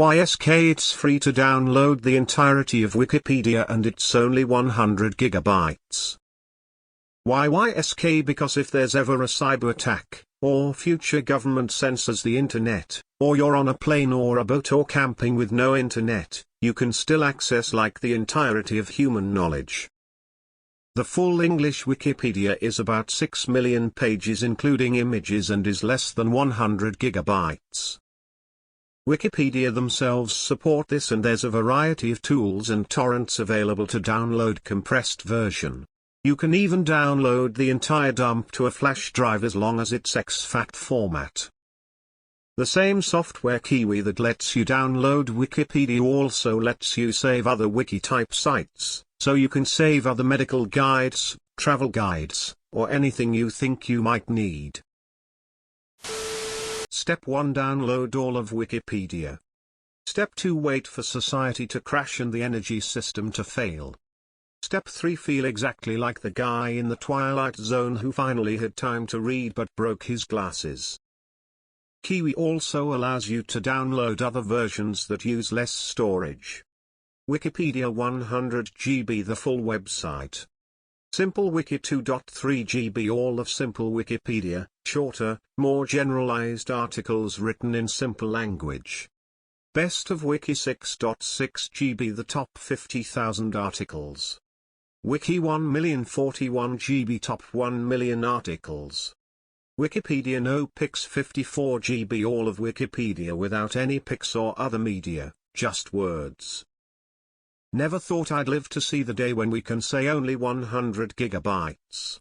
YSK. It's free to download the entirety of Wikipedia and it's only 100 gigabytes. Why YSK? Because if there's ever a cyber attack, or future government censors the internet, or you're on a plane or a boat or camping with no internet, you can still access like the entirety of human knowledge. The full English Wikipedia is about 6 million pages including images and is less than 100 gigabytes. Wikipedia themselves support this and there's a variety of tools and torrents available to download compressed version. You can even download the entire dump to a flash drive as long as it's exFAT format. The same software Kiwi that lets you download Wikipedia also lets you save other wiki-type sites, so you can save other medical guides, travel guides, or anything you think you might need. Step 1. Download all of Wikipedia. Step 2. Wait for society to crash and the energy system to fail. Step 3. Feel exactly like the guy in the Twilight Zone who finally had time to read but broke his glasses. Kiwi also allows you to download other versions that use less storage. Wikipedia 100 GB the full website. Simple Wiki 2.3 GB all of Simple Wikipedia, shorter, more generalized articles written in simple language. Best of Wiki 6.6 GB the top 50,000 articles. Wiki 1,041 GB top 1 million articles. Wikipedia no pics 54 GB all of Wikipedia without any pics or other media, just words. Never thought I'd live to see the day when we can say only 100 gigabytes.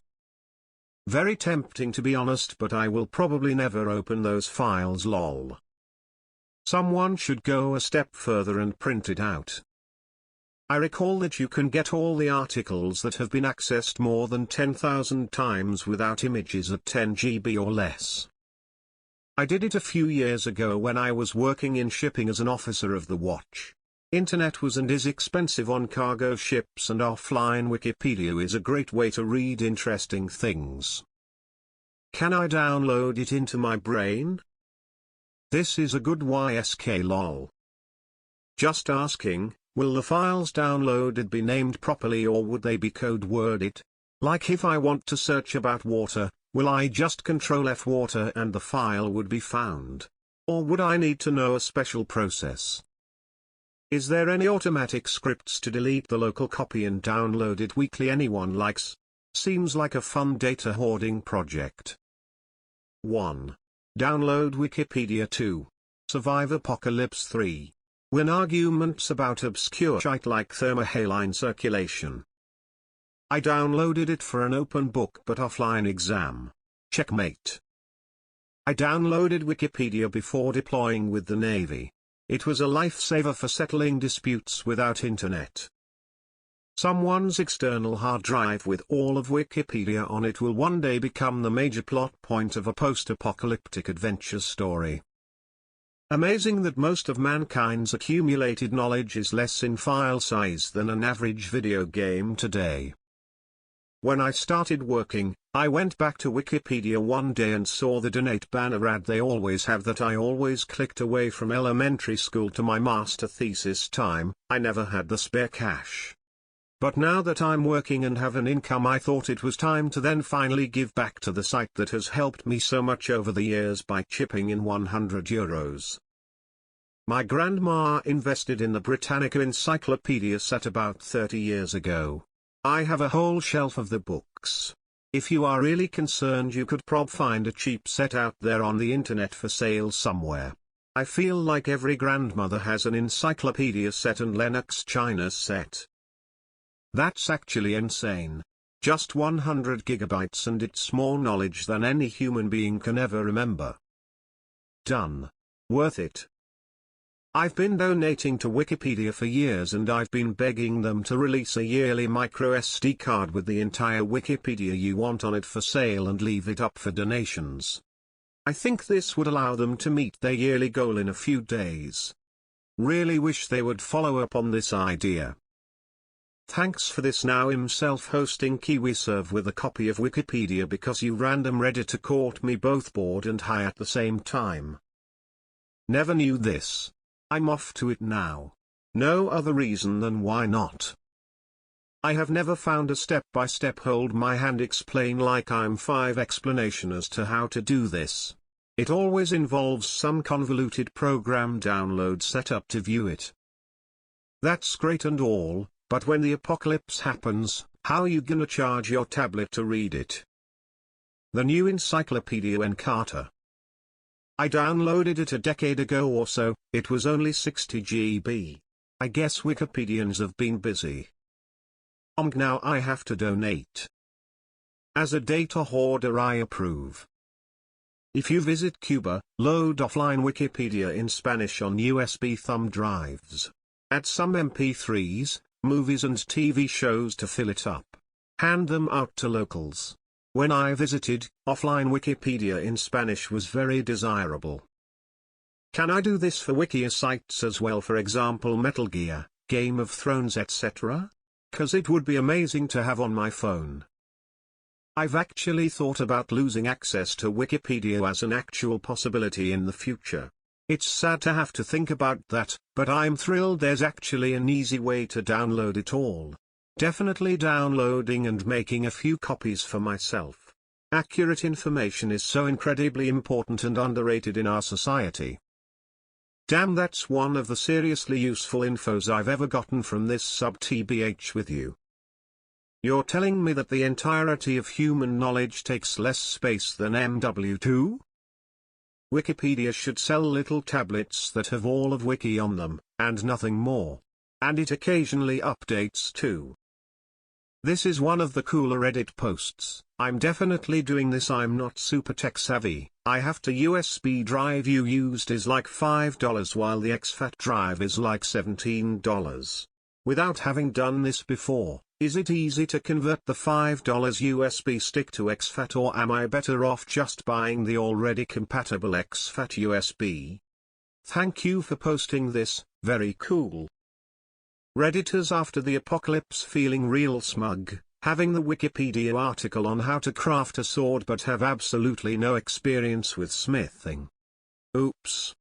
Very tempting to be honest, but I will probably never open those files lol. Someone should go a step further and print it out. I recall that you can get all the articles that have been accessed more than 10,000 times without images at 10 GB or less. I did it a few years ago when I was working in shipping as an officer of the watch. Internet was and is expensive on cargo ships and offline Wikipedia is a great way to read interesting things. Can I download it into my brain? This is a good YSK lol. Just asking, will the files downloaded be named properly or would they be code worded? Like if I want to search about water, will I just Ctrl F water and the file would be found? Or would I need to know a special process? Is there any automatic scripts to delete the local copy and download it weekly anyone likes? Seems like a fun data hoarding project. 1. Download Wikipedia. 2. Survive Apocalypse. 3. Win arguments about obscure shite like thermohaline circulation. I downloaded it for an open book but offline exam. Checkmate. I downloaded Wikipedia before deploying with the Navy. It was a lifesaver for settling disputes without internet. Someone's external hard drive with all of Wikipedia on it will one day become the major plot point of a post-apocalyptic adventure story. Amazing that most of mankind's accumulated knowledge is less in file size than an average video game today. When I started working, I went back to Wikipedia one day and saw the donate banner ad they always have that I always clicked away from elementary school to my master thesis time. I never had the spare cash. But now that I'm working and have an income, I thought it was time to then finally give back to the site that has helped me so much over the years by chipping in €100. My grandma invested in the Britannica Encyclopedia set about 30 years ago. I have a whole shelf of the books. If you are really concerned, you could probably find a cheap set out there on the internet for sale somewhere. I feel like every grandmother has an encyclopedia set and Lennox China set. That's actually insane. Just 100 gigabytes and it's more knowledge than any human being can ever remember. Done. Worth it. I've been donating to Wikipedia for years and I've been begging them to release a yearly microSD card with the entire Wikipedia you want on it for sale and leave it up for donations. I think this would allow them to meet their yearly goal in a few days. Really wish they would follow up on this idea. Thanks for this. Now I'm self-hosting KiwiServe with a copy of Wikipedia because you random Redditor caught me both bored and high at the same time. Never knew this. I'm off to it now. No other reason than why not. I have never found a step-by-step hold my hand explain like I'm 5 explanation as to how to do this. It always involves some convoluted program download setup to view it. That's great and all, but when the apocalypse happens, how you gonna charge your tablet to read it? The new Encyclopedia Encarta. I downloaded it a decade ago or so, it was only 60 GB. I guess Wikipedians have been busy. Now I have to donate. As a data hoarder I approve. If you visit Cuba, load offline Wikipedia in Spanish on USB thumb drives. Add some MP3s, movies and TV shows to fill it up. Hand them out to locals. When I visited, offline Wikipedia in Spanish was very desirable. Can I do this for Wikia sites as well, for example Metal Gear, Game of Thrones etc.? 'Cause it would be amazing to have on my phone. I've actually thought about losing access to Wikipedia as an actual possibility in the future. It's sad to have to think about that, but I'm thrilled there's actually an easy way to download it all. Definitely downloading and making a few copies for myself. Accurate information is so incredibly important and underrated in our society. Damn, that's one of the seriously useful infos I've ever gotten from this sub-TBH with you. You're telling me that the entirety of human knowledge takes less space than MW2? Wikipedia should sell little tablets that have all of Wiki on them, and nothing more. And it occasionally updates too. This is one of the cooler Reddit posts. I'm definitely doing this. I'm not super tech savvy. I have to USB drive you used is like $5 while the exFAT drive is like $17. Without having done this before, is it easy to convert the $5 USB stick to exFAT, or am I better off just buying the already compatible exFAT USB? Thank you for posting this, very cool. Redditors after the apocalypse feeling real smug, having the Wikipedia article on how to craft a sword but have absolutely no experience with smithing. Oops.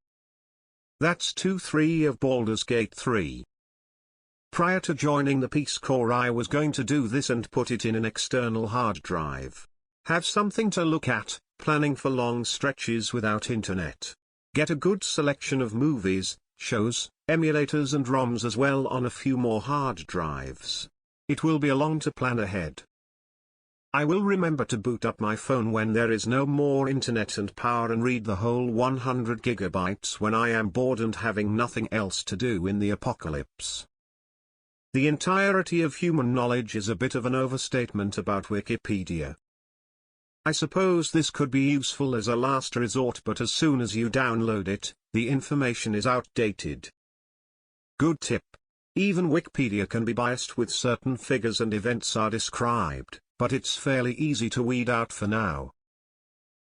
That's 2-3 of Baldur's Gate 3. Prior to joining the Peace Corps I was going to do this and put it in an external hard drive. Have something to look at, planning for long stretches without internet. Get a good selection of movies, shows, emulators and ROMs as well on a few more hard drives. It will be a long to plan ahead. I will remember to boot up my phone when there is no more internet and power and read the whole 100 gigabytes when I am bored and having nothing else to do in the apocalypse. The entirety of human knowledge is a bit of an overstatement about Wikipedia. I suppose this could be useful as a last resort, but as soon as you download it, the information is outdated. Good tip. Even Wikipedia can be biased with certain figures and events are described, but it's fairly easy to weed out for now.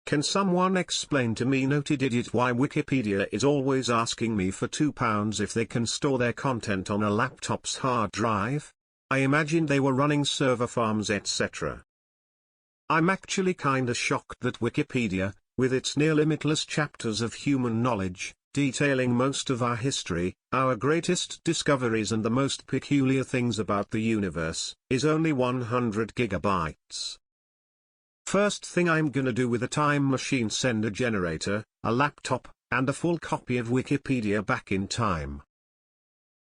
Can someone explain to me, noted idiot, why Wikipedia is always asking me for £2 if they can store their content on a laptop's hard drive? I imagined they were running server farms etc. I'm actually kinda shocked that Wikipedia, with its near limitless chapters of human knowledge, detailing most of our history, our greatest discoveries and the most peculiar things about the universe, is only 100 gigabytes. First thing I'm gonna do with a time machine, send a generator, a laptop, and a full copy of Wikipedia back in time.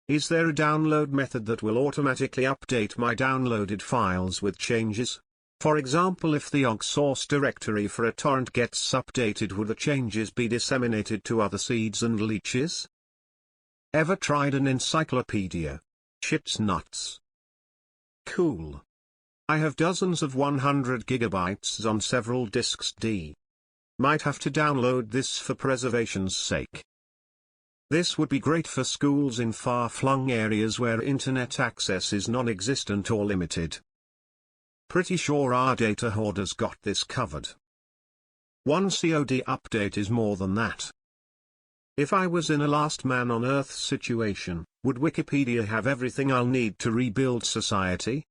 Is there a download method that will automatically update my downloaded files with changes? For example, if the OGG source directory for a torrent gets updated, would the changes be disseminated to other seeds and leeches? Ever tried an encyclopedia? Shit's nuts. Cool. I have dozens of 100 gigabytes on several disks D. Might have to download this for preservation's sake. This would be great for schools in far-flung areas where internet access is non-existent or limited. Pretty sure our data hoarders got this covered. One COD update is more than that. If I was in a last man on Earth situation, would Wikipedia have everything I'll need to rebuild society?